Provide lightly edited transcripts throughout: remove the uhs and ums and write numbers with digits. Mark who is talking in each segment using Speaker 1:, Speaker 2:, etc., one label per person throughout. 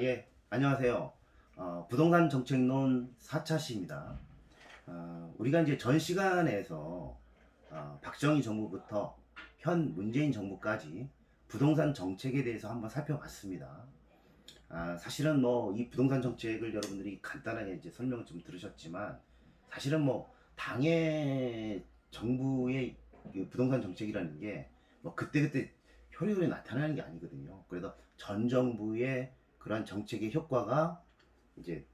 Speaker 1: 예, 안녕하세요. 부동산 정책론 4차 시입니다. 우리가 이제 전 시간에서 박정희 정부부터 현 문재인 정부까지 부동산 정책에 대해서 한번 살펴봤습니다. 사실은 뭐 이 부동산 정책을 여러분들이 간단하게 이제 설명을 좀 들으셨지만 사실은 뭐 당의 정부의 그 부동산 정책이라는 게 뭐 그때그때 효율이 나타나는 게 아니거든요. 그래서 전 정부의 그러한 정책의 효과가 이제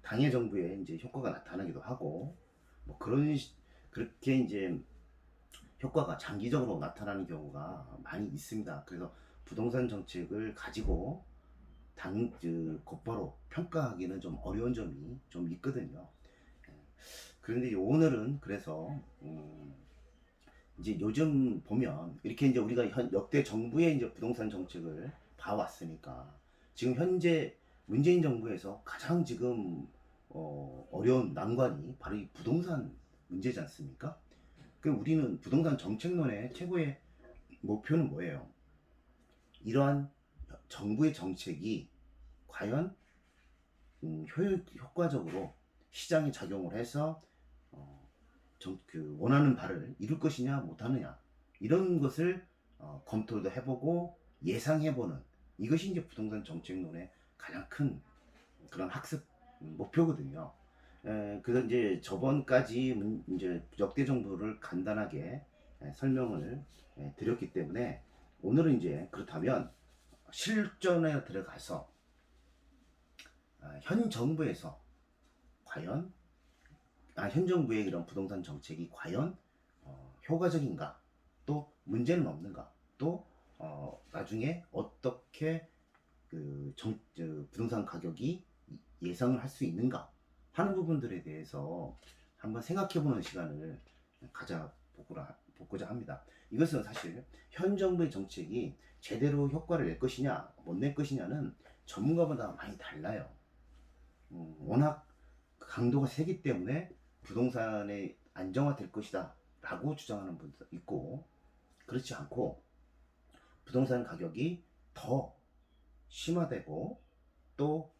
Speaker 1: 당의 정부에 이제 효과가 나타나기도 하고 뭐 그렇게 이제 효과가 장기적으로 나타나는 경우가 많이 있습니다. 그래서 부동산 정책을 가지고 곧바로 평가하기는 좀 어려운 점이 좀 있거든요. 예. 그런데 오늘은 그래서 이제 요즘 보면 이렇게 이제 우리가 역대 정부의 이제 부동산 정책을 봐왔으니까 지금 현재 문재인 정부에서 가장 지금 어려운 난관이 바로 이 부동산 문제지 않습니까? 그 우리는 부동산 정책론의 최고의 목표는 뭐예요? 이러한 정부의 정책이 과연 효과적으로 시장에 작용을 해서 어, 원하는 바를 이룰 것이냐 못하느냐 이런 것을 검토도 해보고 예상해보는 이것이 이제 부동산 정책론의 가장 큰 그런 학습 목표거든요. 그래서 이제 저번까지 이제 역대 정부를 간단하게 설명을 드렸기 때문에 오늘은 이제 그렇다면 실전에 들어가서 현 정부에서 과연 현 정부의 이런 부동산 정책이 과연 효과적인가, 또 문제는 없는가, 또 나중에 어떻게 부동산 가격이 예상을 할 수 있는가 하는 부분들에 대해서 한번 생각해보는 시간을 가져보고자 합니다. 이것은 사실 현 정부의 정책이 제대로 효과를 낼 것이냐 못 낼 것이냐는 전문가마다 많이 달라요. 워낙 강도가 세기 때문에 부동산의 안정화될 것이다 라고 주장하는 분도 있고, 그렇지 않고 부동산 가격이 더 심화되고 또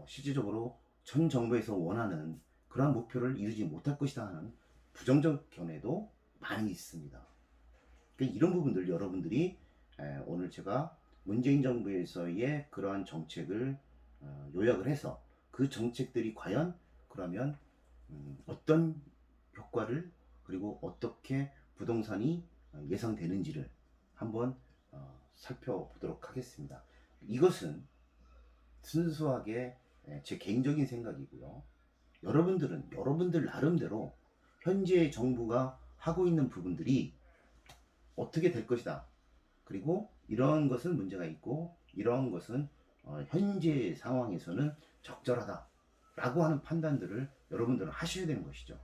Speaker 1: 실질적으로 전 정부에서 원하는 그러한 목표를 이루지 못할 것이다 하는 부정적 견해도 많이 있습니다. 그러니까 이런 부분들 여러분들이 오늘 제가 문재인 정부에서의 그러한 정책을 요약을 해서 그 정책들이 과연 그러면 어떤 효과를 그리고 어떻게 부동산이 예상되는지를 한번 살펴보도록 하겠습니다. 이것은 순수하게 제 개인적인 생각이고요. 여러분들은 여러분들 나름대로 현재 정부가 하고 있는 부분들이 어떻게 될 것이다. 그리고 이런 것은 문제가 있고 이런 것은 현재 상황에서는 적절하다. 라고 하는 판단들을 여러분들은 하셔야 되는 것이죠.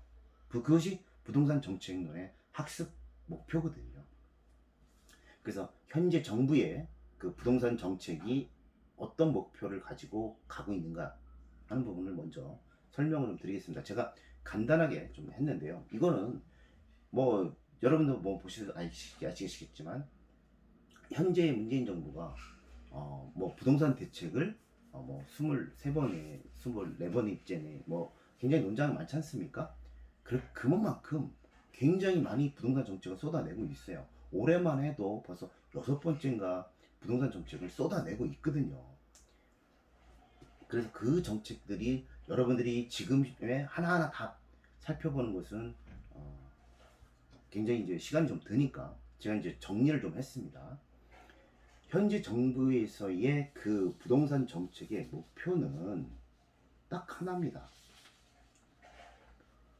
Speaker 1: 그것이 부동산 정책론의 학습 목표거든요. 그래서 현재 정부의 그 부동산 정책이 어떤 목표를 가지고 가고 있는가 하는 부분을 먼저 설명을 좀 드리겠습니다. 제가 간단하게 좀 했는데요. 이거는 뭐 여러분도 뭐 아시겠지만 현재 문재인 정부가 뭐 부동산 대책을 뭐 23번에 24번째네 뭐 굉장히 논쟁이 많지 않습니까? 그만큼 굉장히 많이 부동산 정책을 쏟아내고 있어요. 올해만 해도 벌써 6번째인가 부동산 정책을 쏟아내고 있거든요. 그래서 그 정책들이 여러분들이 지금에 하나하나 다 살펴보는 것은 굉장히 이제 시간이 좀 드니까 제가 이제 정리를 좀 했습니다. 현재 정부에서의 그 부동산 정책의 목표는 딱 하나입니다.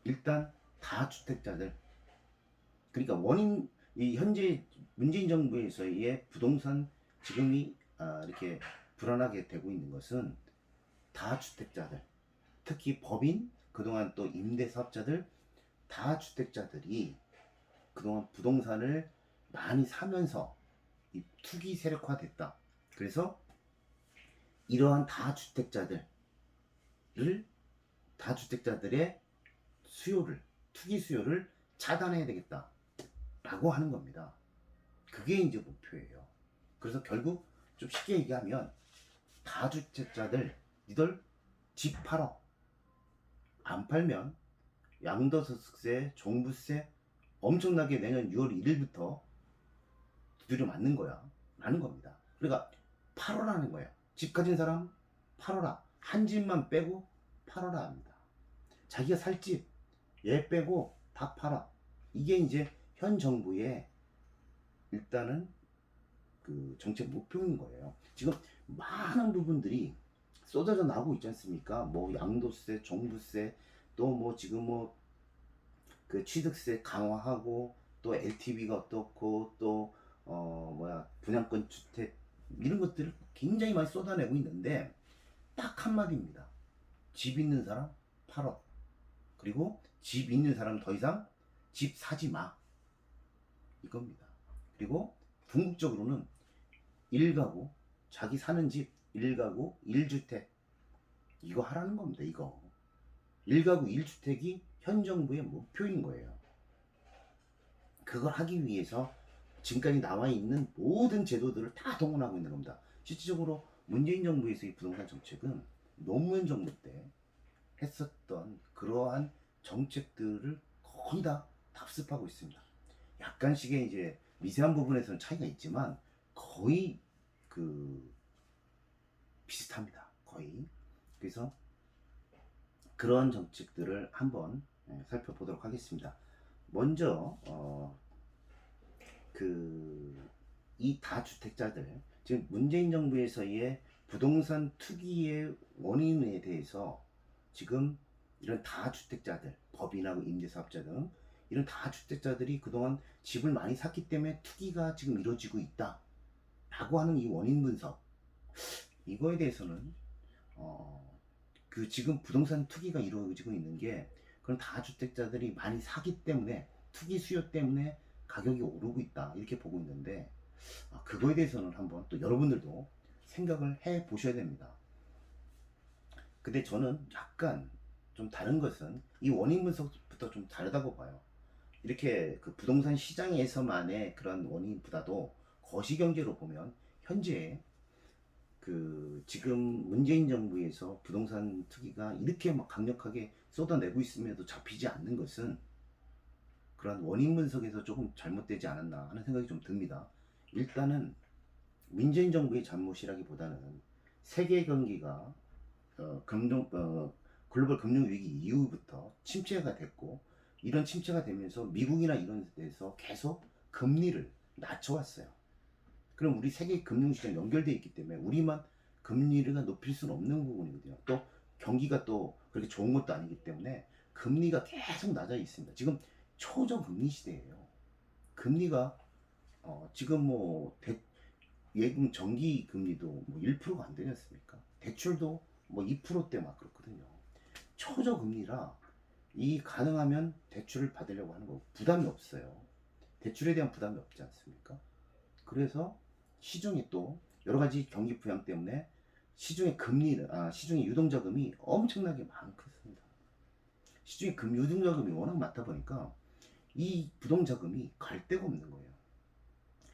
Speaker 1: 일단 다주택자들, 그러니까 이 현재 문재인 정부에서의 부동산 지금이 이렇게 불안하게 되고 있는 것은 다주택자들, 특히 법인, 그동안 또 임대사업자들, 다주택자들이 그동안 부동산을 많이 사면서 이 투기 세력화됐다. 그래서 이러한 다주택자들의 투기 수요를 차단해야 되겠다. 라고 하는 겁니다. 그게 이제 목표예요. 그래서 결국 좀 쉽게 얘기하면 다주택자들 니들 집 팔어. 안 팔면 양도소득세, 종부세 엄청나게 내년 6월 1일부터 두드려 맞는 거야. 라는 겁니다. 그러니까 팔어라는 거야. 집 가진 사람 팔어라. 한 집만 빼고 팔어라 합니다. 자기가 살 집 얘 빼고 다 팔아. 이게 이제 현 정부의 일단은 그 정책 목표인 거예요. 지금 많은 부분들이 쏟아져 나오고 있지 않습니까? 뭐 양도세, 종부세, 또 뭐 지금 뭐 그 취득세 강화하고 또 LTV가 어떻고 또 뭐야 분양권 주택 이런 것들을 굉장히 많이 쏟아내고 있는데 딱 한마디입니다. 집 있는 사람 팔어. 그리고 집 있는 사람 더 이상 집 사지 마. 이겁니다. 그리고 궁극적으로는 1가구 자기 사는 집 1가구 1주택 이거 하라는 겁니다. 이거 1가구 1주택이 현 정부의 목표인 거예요. 그걸 하기 위해서 지금까지 나와 있는 모든 제도들을 다 동원하고 있는 겁니다. 실질적으로 문재인 정부에서의 부동산 정책은 노무현 정부 때 했었던 그러한 정책들을 거의 다 답습하고 있습니다. 약간씩의 이제 미세한 부분에서는 차이가 있지만 거의 그 비슷합니다. 거의. 그래서 그런 정책들을 한번 살펴보도록 하겠습니다. 먼저 이 다주택자들 지금 문재인 정부에서의 부동산 투기의 원인에 대해서 지금 이런 다주택자들 법인하고 임대사업자 등 이런 다주택자들이 그동안 집을 많이 샀기 때문에 투기가 지금 이루어지고 있다 라고 하는 이 원인 분석 이거에 대해서는 그 지금 부동산 투기가 이루어지고 있는 게 그런 다주택자들이 많이 사기 때문에 투기 수요 때문에 가격이 오르고 있다 이렇게 보고 있는데 그거에 대해서는 한번 또 여러분들도 생각을 해 보셔야 됩니다. 근데 저는 약간 좀 다른 것은 이 원인 분석부터 좀 다르다고 봐요. 이렇게 그 부동산 시장에서만의 그런 원인보다도 거시경제로 보면 현재 그 지금 문재인 정부에서 부동산 투기가 이렇게 막 강력하게 쏟아내고 있음에도 잡히지 않는 것은 그런 원인 분석에서 조금 잘못되지 않았나 하는 생각이 좀 듭니다. 일단은 문재인 정부의 잘못이라기보다는 세계 경기가 글로벌 금융 위기 이후부터 침체가 됐고 이런 침체가 되면서 미국이나 이런 데서 계속 금리를 낮춰왔어요. 그럼 우리 세계 금융시장 연결되어 있기 때문에 우리만 금리를 높일 수는 없는 부분이거든요. 또 경기가 또 그렇게 좋은 것도 아니기 때문에 금리가 계속 낮아 있습니다. 지금 초저금리 시대예요. 금리가 지금 뭐 예금 정기 금리도 뭐 1%가 안 되지 않습니까? 대출도 뭐 2%대 막 그렇거든요. 초저금리라 이 가능하면 대출을 받으려고 하는 거 부담이 없어요. 대출에 대한 부담이 없지 않습니까? 그래서 시중에 또 여러 가지 경기 부양 때문에 시중의 시중의 유동자금이 엄청나게 많습니다. 시중의 유동자금이 워낙 많다 보니까 이 부동자금이 갈 데가 없는 거예요.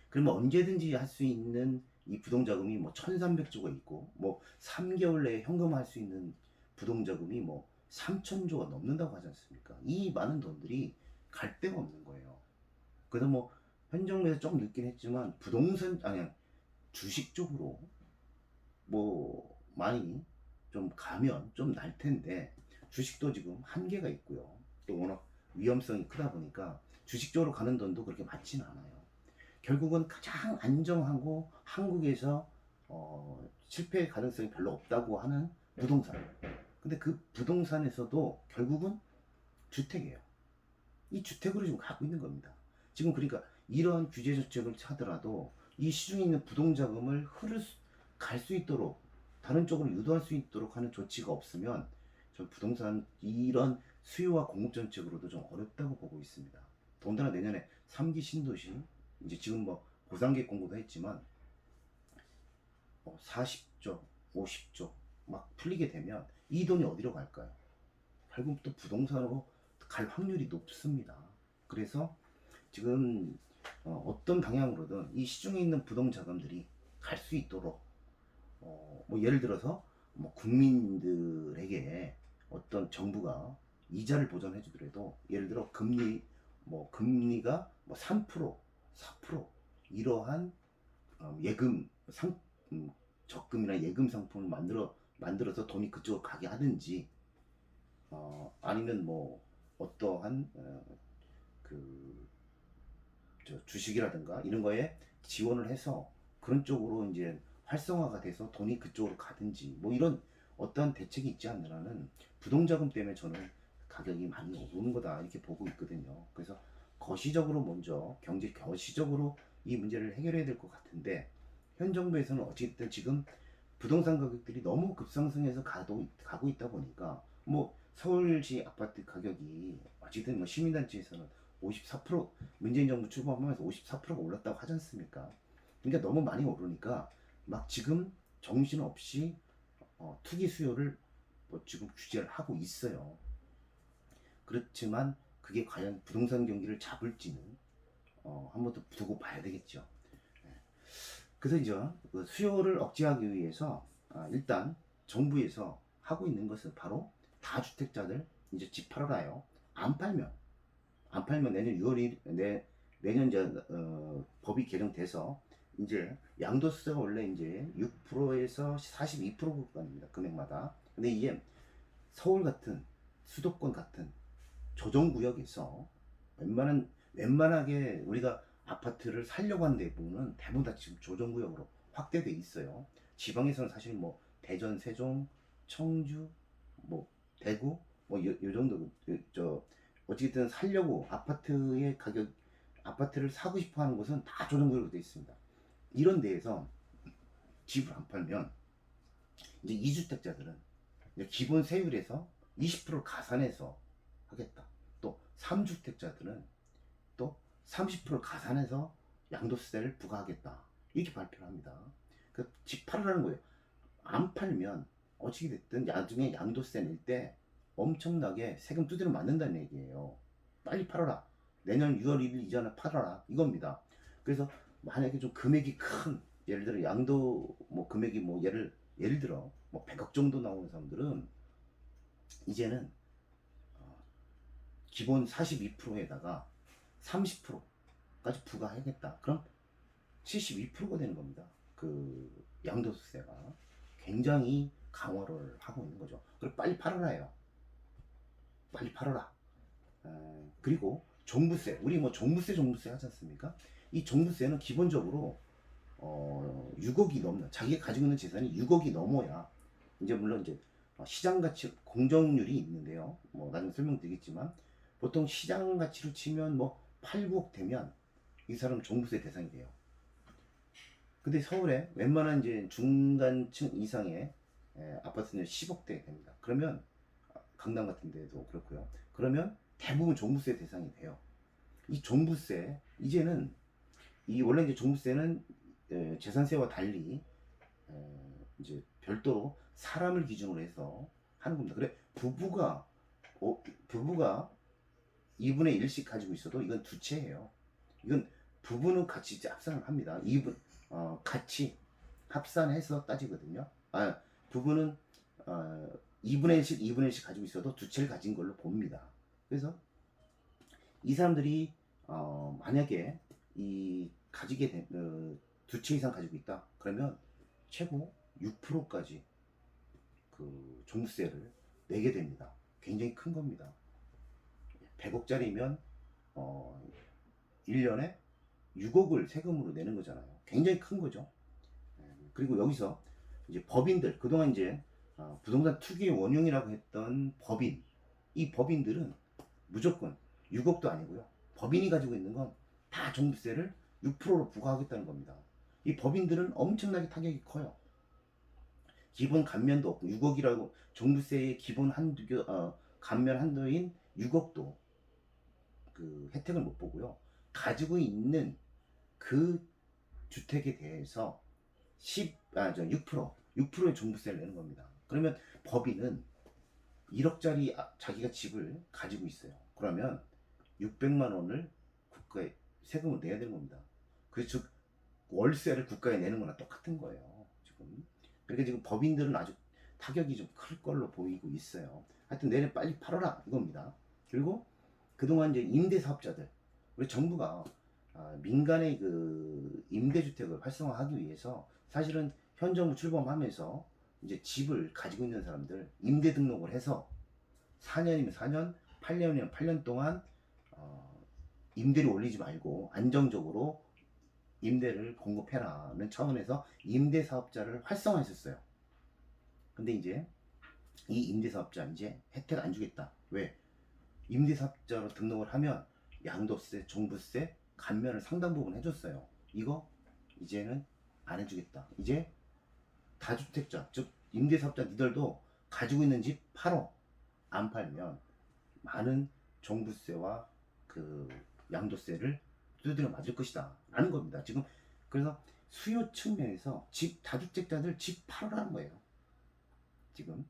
Speaker 1: 그러면 언제든지 할 수 있는 이 부동자금이 뭐 1300조가 있고 뭐 3개월 내에 현금화할 수 있는 부동자금이 뭐 3000조가 넘는다고 하지 않습니까? 이 많은 돈들이 갈 데가 없는 거예요. 그래서 뭐 현 정부에서 조금 늦긴 했지만 부동산 주식 쪽으로 뭐 많이 좀 가면 좀 날 텐데 주식도 지금 한계가 있고요. 또 워낙 위험성이 크다 보니까 주식 쪽으로 가는 돈도 그렇게 많지는 않아요. 결국은 가장 안정하고 한국에서 실패 가능성이 별로 없다고 하는 부동산. 근데 그 부동산에서도 결국은 주택이에요. 이 주택으로 지금 가고 있는 겁니다. 지금 그러니까 이러한 규제 정책을 하더라도 이 시중에 있는 부동자금을 갈 수 있도록 다른 쪽으로 유도할 수 있도록 하는 조치가 없으면 저 부동산 이런 수요와 공급 정책으로도 좀 어렵다고 보고 있습니다. 더군다나 내년에 3기 신도시 이제 지금 뭐 고상계 공고도 했지만 40조, 50조 막 풀리게 되면 이 돈이 어디로 갈까요? 결국 또 부동산으로 갈 확률이 높습니다. 그래서 지금 어떤 방향으로든 이 시중에 있는 부동자금들이 갈 수 있도록 뭐 예를 들어서 뭐 국민들에게 어떤 정부가 이자를 보전해 주더라도 예를 들어 금리가 뭐 3%, 4% 이러한 예금 음, 적금이나 예금 상품을 만들어서 돈이 그쪽으로 가게 하든지 아니면 뭐 어떠한 그 주식이라든가 이런 거에 지원을 해서 그런 쪽으로 이제 활성화가 돼서 돈이 그쪽으로 가든지 뭐 이런 어떤 대책이 있지 않느냐는 부동자금 때문에 저는 가격이 많이 오르는 거다 이렇게 보고 있거든요. 그래서 거시적으로 먼저 경제 거시적으로 이 문제를 해결해야 될 것 같은데 현 정부에서는 어쨌든 지금 부동산 가격들이 너무 급상승해서 가고 있다 보니까 뭐 서울시 아파트 가격이 어쨌든 뭐 시민단체에서는 54% 문재인 정부 출범하면서 54%가 올랐다고 하지 않습니까? 그러니까 너무 많이 오르니까 막 지금 정신없이 투기 수요를 뭐 지금 규제를 하고 있어요. 그렇지만 그게 과연 부동산 경기를 잡을지는 한 번 더 두고 봐야 되겠죠. 그래서 이제 그 수요를 억제하기 위해서 일단 정부에서 하고 있는 것은 바로 다주택자들 이제 집 팔아라요. 안 팔면 내년 6월 1일 내년 이제 법이 개정돼서 이제 양도세가 원래 이제 6%에서 42% 구간입니다. 금액마다. 근데 이게 서울 같은 수도권 같은 조정구역에서 웬만하게 우리가 아파트를 살려고 하는 대부분 다 지금 조정구역으로 확대돼 있어요. 지방에서는 사실 뭐 대전, 세종, 청주, 뭐 대구 요 정도 어쨌든 살려고 아파트를 사고 싶어 하는 곳은 다 조정구역으로 되어 있습니다. 이런 데에서 집을 안 팔면 이제 2주택자들은 기본 세율에서 20%를 가산해서 하겠다. 또 3주택자들은 또 30%를 가산해서 양도세를 부과하겠다. 이렇게 발표를 합니다. 집 팔으라는 거예요. 안 팔면 어찌 됐든 나중에 양도세 낼 때 엄청나게 세금 두드려 맞는다는 얘기예요. 빨리 팔아라. 내년 6월 1일 이전에 팔아라. 이겁니다. 그래서 만약에 좀 금액이 큰 예를 들어 양도 뭐 금액이 뭐 예를 들어 뭐 100억 정도 나오는 사람들은 이제는 기본 42%에다가 30%까지 부과하겠다. 그럼 72%가 되는 겁니다. 그 양도세가 굉장히 강화를 하고 있는 거죠. 그리고 빨리 팔아라요. 빨리 팔아라. 그리고 종부세, 우리 뭐 종부세 하지 않습니까? 이 종부세는 기본적으로 6억이 넘는 자기가 가지고 있는 재산이 6억이 넘어야 이제 물론 이제 시장 가치 공정률이 있는데요. 뭐 나중에 설명드리겠지만 보통 시장 가치로 치면 뭐 8, 9억 되면 이 사람 종부세 대상이 돼요. 근데 서울에 웬만한 이제 중간층 이상의 아파트는 10억대 됩니다. 그러면 강남 같은 데도 그렇고요. 그러면 대부분 종부세 대상이 돼요. 이 종부세 이제는 이 원래 이제 종부세는 재산세와 달리 이제 별도로 사람을 기준으로 해서 하는 겁니다. 그래 부부가 2분의 1씩 가지고 있어도 이건 두 채예요. 이건 부부는 같이 이제 합산을 합니다. 같이 합산해서 따지거든요. 부부는 2분의 1씩 2분의 1씩 가지고 있어도 두 채를 가진 걸로 봅니다. 그래서 이 사람들이 만약에 두 채 이상 가지고 있다. 그러면 최고 6%까지 그 종부세를 내게 됩니다. 굉장히 큰 겁니다. 100억짜리면 1년에 6억을 세금으로 내는 거잖아요. 굉장히 큰 거죠. 그리고 여기서 이제 법인들, 그동안 이제 부동산 투기의 원흉이라고 했던 이 법인들은 무조건 6억도 아니고요. 법인이 가지고 있는 건 다 종부세를 6%로 부과하겠다는 겁니다. 이 법인들은 엄청나게 타격이 커요. 기본 감면도 없고 6억이라고 종부세의 기본 감면 한도인 6억도 그 혜택을 못 보고요. 가지고 있는 그 주택에 대해서 6%의 종부세를 내는 겁니다. 그러면 법인은 1억짜리 자기가 집을 가지고 있어요. 그러면 600만 원을 국가에 세금을 내야 되는 겁니다. 즉 월세를 국가에 내는 거나 똑같은 거예요. 지금 그러니까 지금 법인들은 아주 타격이 좀 클 걸로 보이고 있어요. 하여튼 내년 빨리 팔아라 이겁니다. 그리고 그동안 이제 임대사업자들, 우리 정부가 민간의 그 임대주택을 활성화하기 위해서 사실은 현 정부 출범하면서 이제 집을 가지고 있는 사람들 임대 등록을 해서 4년이면 4년, 8년이면 8년 동안 임대료 올리지 말고 안정적으로 임대를 공급해라는 차원에서 임대사업자를 활성화했었어요. 근데 이제 이 임대사업자 이제 혜택 안 주겠다. 왜? 임대사업자로 등록을 하면 양도세, 종부세 감면을 상당 부분 해줬어요. 이거 이제는 안 해주겠다. 이제 다주택자, 즉 임대사업자 니들도 가지고 있는 집 팔어. 안 팔면 많은 종부세와 그 양도세를 두드려 맞을 것이다 라는 겁니다. 지금 그래서 수요 측면에서 집 다주택자들 집 팔으라는 거예요. 지금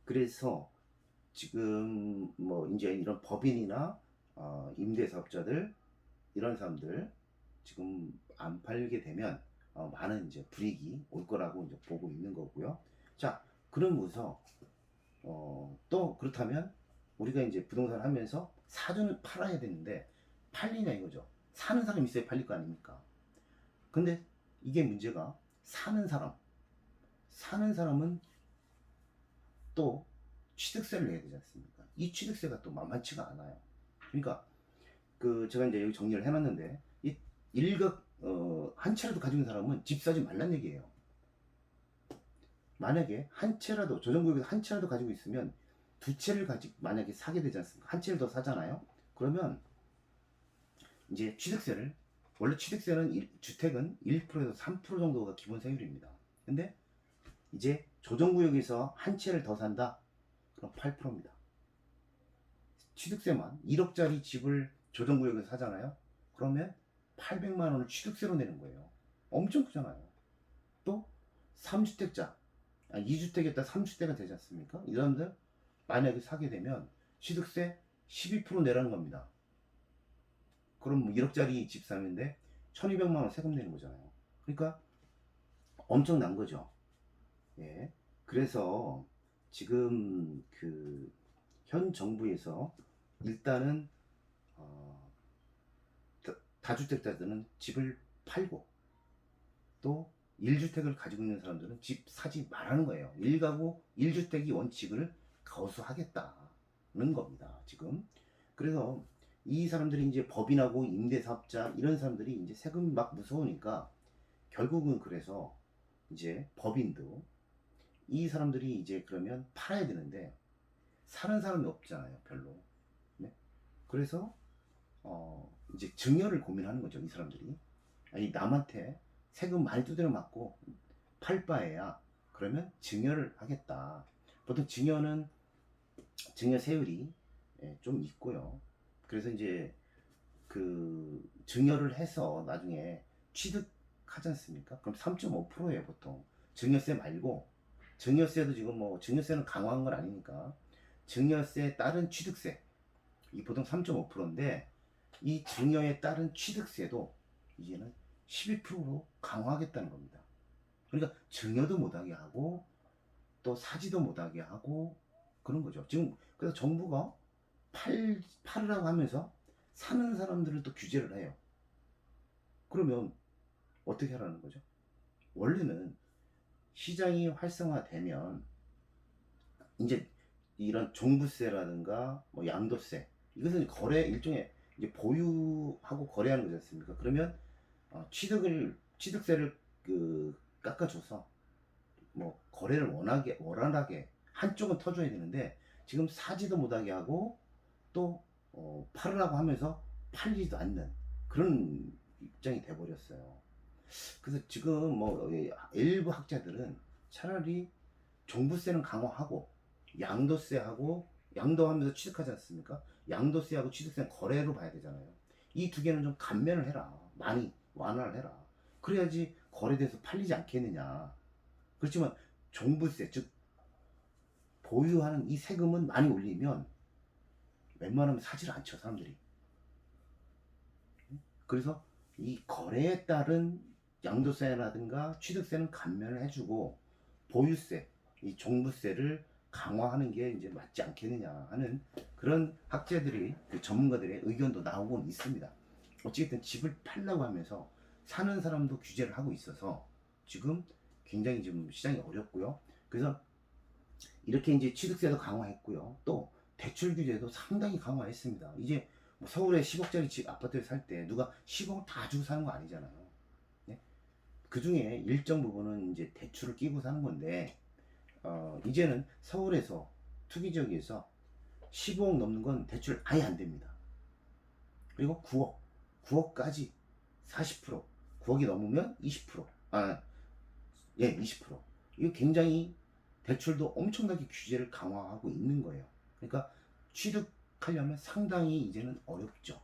Speaker 1: 그래서 지금 뭐 이제 이런 법인이나 임대사업자들 이런 사람들 지금 안 팔게 되면 많은 이제 불이익이 올 거라고 이제 보고 있는 거고요. 자, 그러면서 또 그렇다면 우리가 이제 부동산 하면서 사전을 팔아야 되는데 팔리냐 이거죠. 사는 사람이 있어야 팔릴 거 아닙니까? 근데 이게 문제가 사는 사람은 또 취득세를 내야 되지 않습니까? 이 취득세가 또 만만치가 않아요. 그러니까 그 제가 이제 여기 정리를 해놨는데 이 일각 한 채라도 가지고 있는 사람은 집 사지 말란 얘기예요. 만약에 한 채라도 조정구역에서 한 채라도 가지고 있으면 두 채를 만약에 사게 되지 않습니까? 한 채를 더 사잖아요. 그러면 이제 취득세를 원래 취득세는 주택은 1%에서 3% 정도가 기본 세율입니다. 근데 이제 조정구역에서 한 채를 더 산다? 그럼 8%입니다. 취득세만 1억짜리 집을 조정구역에서 사잖아요. 그러면 800만 원을 취득세로 내는 거예요. 엄청 크잖아요. 또 3주택자, 2주택에다 3주택가 되지 않습니까? 이 사람들 만약에 사게 되면 취득세 12% 내라는 겁니다. 그럼 뭐 1억짜리 집 사는데 1200만 원 세금 내는 거잖아요. 그러니까 엄청난 거죠. 예. 그래서 지금 그 현 정부에서 일단은 다주택자들은 집을 팔고 또 1주택을 가지고 있는 사람들은 집 사지 말라는 거예요. 1가구 1주택이 원칙을 거수하겠다는 겁니다. 지금. 그래서 이 사람들이 이제 법인하고 임대사업자 이런 사람들이 이제 세금이 막 무서우니까 결국은 그래서 이제 법인도 이 사람들이 이제 그러면 팔아야 되는데 사는 사람이 없잖아요, 별로. 네? 그래서 이제 증여를 고민하는 거죠, 이 사람들이. 아니 남한테 세금 많이 두드려 맞고 팔 바에야 그러면 증여를 하겠다. 보통 증여는 증여세율이 좀 있고요. 그래서 이제 그 증여를 해서 나중에 취득하지 않습니까? 그럼 3.5%예요, 보통. 증여세 말고 증여세도 지금 뭐 증여세는 강화한 건 아니니까 증여세에 따른 취득세 이 보통 3.5%인데 이 증여에 따른 취득세도 이제는 12%로 강화하겠다는 겁니다. 그러니까 증여도 못하게 하고 또 사지도 못하게 하고 그런 거죠. 지금 그래서 정부가 팔으라고 하면서 사는 사람들을 또 규제를 해요. 그러면 어떻게 하라는 거죠? 원래는 시장이 활성화되면 이제 이런 종부세라든가 뭐 양도세 이것은 거래 일종의 이제 보유하고 거래하는 거지 않습니까? 그러면 취득세를 그 깎아줘서 뭐 거래를 원활하게 한쪽은 터줘야 되는데 지금 사지도 못하게 하고 또 팔으라고 하면서 팔리지도 않는 그런 입장이 돼버렸어요. 그래서 지금 뭐 일부 학자들은 차라리 종부세는 강화하고 양도세하고 양도하면서 취득하지 않습니까? 양도세하고 취득세는 거래로 봐야 되잖아요. 이 두 개는 좀 감면을 해라. 많이 완화를 해라. 그래야지 거래돼서 팔리지 않겠느냐. 그렇지만 종부세 즉 보유하는 이 세금은 많이 올리면 웬만하면 사지를 않죠 사람들이. 그래서 이 거래에 따른 양도세라든가 취득세는 감면을 해주고 보유세, 이 종부세를 강화하는 게 이제 맞지 않겠느냐 하는 그런 학자들이 그 전문가들의 의견도 나오고 있습니다. 어찌됐든 집을 팔려고 하면서 사는 사람도 규제를 하고 있어서 지금 굉장히 지금 시장이 어렵고요. 그래서 이렇게 이제 취득세도 강화했고요. 또 대출 규제도 상당히 강화했습니다. 이제 뭐 서울에 10억짜리 집 아파트를 살 때 누가 10억 다 주고 사는 거 아니잖아요. 네? 그 중에 일정 부분은 이제 대출을 끼고 사는 건데 이제는 서울에서 투기 지역에서 15억 넘는 건 대출 아예 안 됩니다. 그리고 9억까지 40%, 9억이 넘으면 20%, 예, 20%. 이거 굉장히 대출도 엄청나게 규제를 강화하고 있는 거예요. 그러니까 취득하려면 상당히 이제는 어렵죠.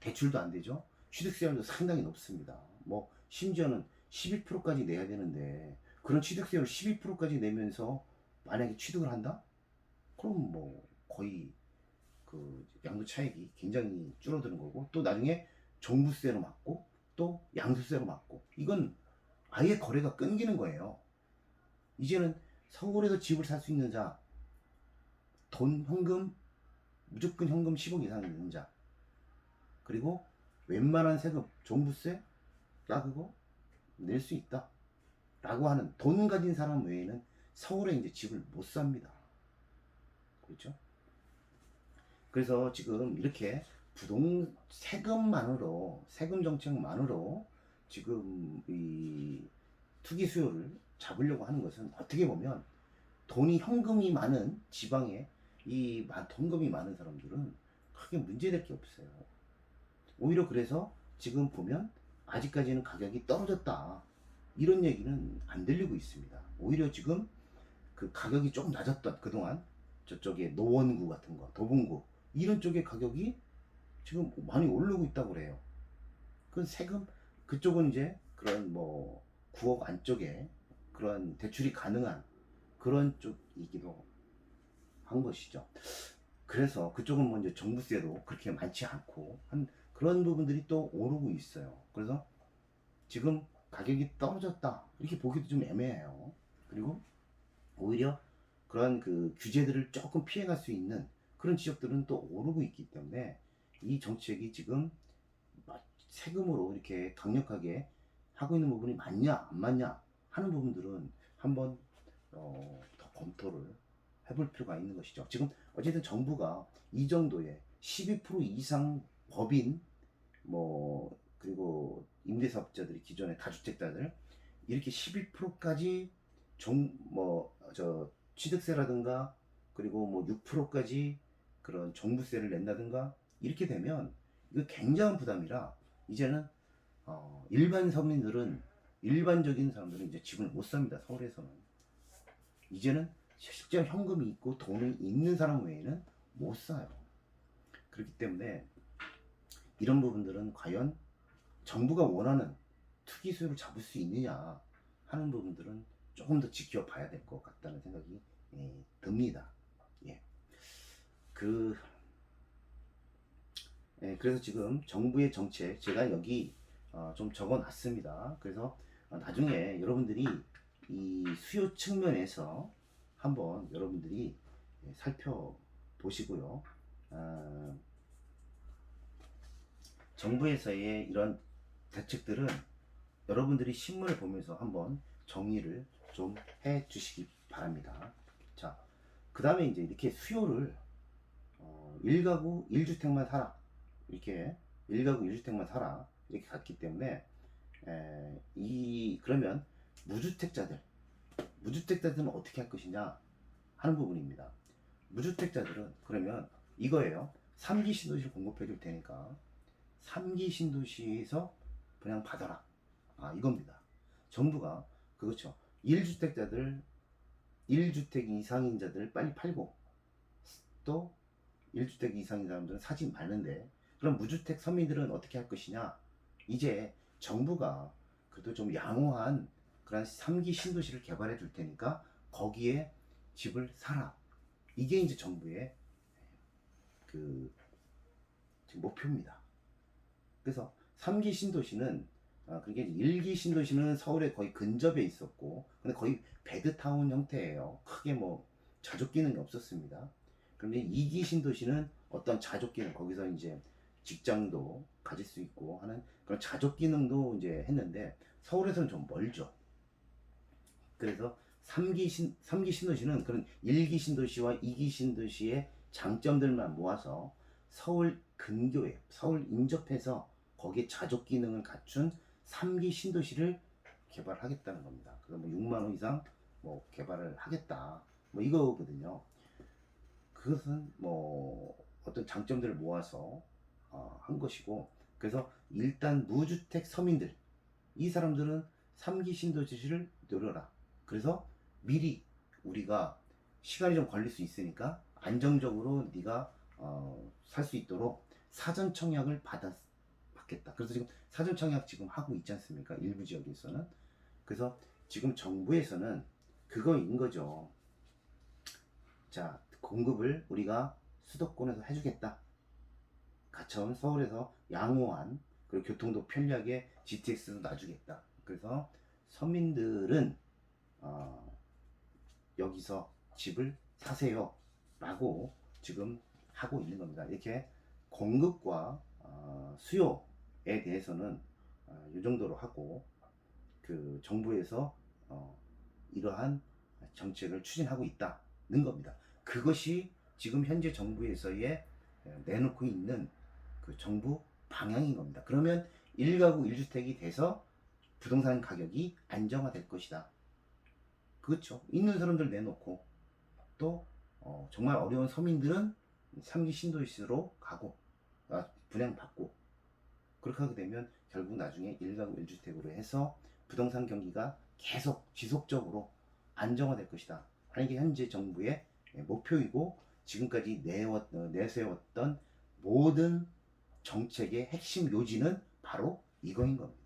Speaker 1: 대출도 안 되죠. 취득세율도 상당히 높습니다. 뭐 심지어는 12%까지 내야 되는데 그런 취득세율 12%까지 내면서 만약에 취득을 한다? 그럼 뭐 거의 그 양도 차익이 굉장히 줄어드는 거고 또 나중에 종부세로 맞고 또 양도세로 맞고 이건 아예 거래가 끊기는 거예요. 이제는 서울에서 집을 살 수 있는 자, 돈, 현금, 무조건 현금 10억 이상 있는 자, 그리고 웬만한 세금, 종부세, 나 그거 낼 수 있다. 라고 하는 돈 가진 사람 외에는 서울에 이제 집을 못 삽니다. 그렇죠? 그래서 지금 이렇게 세금 정책만으로 지금 이 투기 수요를 잡으려고 하는 것은 어떻게 보면 돈이 현금이 많은 지방에 이 현금이 많은 사람들은 크게 문제될 게 없어요. 오히려 그래서 지금 보면 아직까지는 가격이 떨어졌다. 이런 얘기는 안 들리고 있습니다. 오히려 지금 그 가격이 조금 낮았던 그동안 저쪽에 노원구 같은 거, 도봉구 이런 쪽의 가격이 지금 많이 오르고 있다고 그래요. 그 세금 그쪽은 이제 그런 뭐 9억 안쪽에 그런 대출이 가능한 그런 쪽이기도 한 것이죠. 그래서 그쪽은 뭐 이제 종부세도 그렇게 많지 않고 한 그런 부분들이 또 오르고 있어요. 그래서 지금 가격이 떨어졌다 이렇게 보기도 좀 애매해요. 그리고 오히려 그런 그 규제들을 조금 피해갈 수 있는 그런 지역들은 또 오르고 있기 때문에 이 정책이 지금 세금으로 이렇게 강력하게 하고 있는 부분이 맞냐 안 맞냐 하는 부분들은 한번 더 검토를 해볼 필요가 있는 것이죠. 지금 어쨌든 정부가 이 정도의 12% 이상 법인 뭐 그리고 임대사업자들이 기존의 다주택자들 이렇게 12%까지 취득세라든가 그리고 뭐 6%까지 그런 종부세를 낸다든가 이렇게 되면 이거 굉장한 부담이라 이제는 일반적인 사람들은 이제 집을 못 삽니다. 서울에서는 이제는 실제 현금이 있고 돈이 있는 사람 외에는 못 사요. 그렇기 때문에 이런 부분들은 과연 정부가 원하는 투기 수요를 잡을 수 있느냐 하는 부분들은 조금 더 지켜봐야 될 것 같다는 생각이 듭니다. 예. 그래서 지금 정부의 정책 제가 여기 좀 적어놨습니다. 그래서 나중에 여러분들이 이 수요 측면에서 한번 여러분들이 살펴보시고요. 정부에서의 이런 대책들은 여러분들이 신문을 보면서 한번 정리를 좀 해 주시기 바랍니다. 자, 그 다음에 이제 이렇게 수요를 1가구 1주택만 사라 이렇게 1가구 1주택만 사라 이렇게 갔기 때문에 그러면 무주택자들은 어떻게 할 것이냐 하는 부분입니다. 무주택자들은 그러면 이거예요. 3기 신도시를 공급해 줄 테니까 3기 신도시에서 그냥 받아라. 이겁니다. 정부가 그렇죠. 1주택 이상인자들 빨리 팔고 또 1주택 이상인 사람들은 사지 말는데 그럼 무주택 서민들은 어떻게 할 것이냐? 이제 정부가 그래도 좀 양호한 그런 3기 신도시를 개발해 줄 테니까 거기에 집을 사라. 이게 이제 정부의 그 목표입니다. 그래서 3기 신도시는 그게 일기 신도시는 서울에 거의 근접해 있었고, 근데 거의 배드타운 형태예요. 크게 뭐 자족 기능이 없었습니다. 그런데 이기 신도시는 어떤 자족 기능, 거기서 이제 직장도 가질 수 있고 하는 그런 자족 기능도 이제 했는데 서울에서는 좀 멀죠. 그래서 3기 신도시는 그런 1기 신도시와 2기 신도시의 장점들만 모아서 서울 근교에, 서울 인접해서 거기에 자족 기능을 갖춘 3기 신도시를 개발하겠다는 겁니다. 그래서 뭐 6만 호 이상 뭐 개발을 하겠다. 뭐 이거거든요. 그것은 뭐 어떤 장점들을 모아서 한 것이고, 그래서 일단 무주택 서민들, 이 사람들은 3기 신도시를 노려라. 그래서 미리 우리가 시간이 좀 걸릴 수 있으니까 안정적으로 네가 살 수 있도록 사전 청약을 받겠다. 그래서 지금 사전 청약 지금 하고 있지 않습니까? 일부 지역에서는. 그래서 지금 정부에서는 그거인 거죠. 자, 공급을 우리가 수도권에서 해주겠다. 가까운 서울에서 양호한, 그리고 교통도 편리하게 GTX도 놔주겠다. 그래서 서민들은 여기서 집을 사세요 라고 지금 하고 있는 겁니다. 이렇게 공급과 수요에 대해서는 이 정도로 하고, 그 정부에서 이러한 정책을 추진하고 있다는 겁니다. 그것이 지금 현재 정부에서의 내놓고 있는 그 정부 방향인 겁니다. 그러면 1가구 1주택이 돼서 부동산 가격이 안정화될 것이다. 그렇죠. 있는 사람들 내놓고 또 정말 어려운 서민들은 3기 신도시로 가고 분양받고, 그렇게 하게 되면 결국 나중에 1가구 1주택으로 해서 부동산 경기가 계속 지속적으로 안정화될 것이다 하는 게 현재 정부의 목표이고, 지금까지 내세웠던 모든 정책의 핵심 요지는 바로 이거인 겁니다.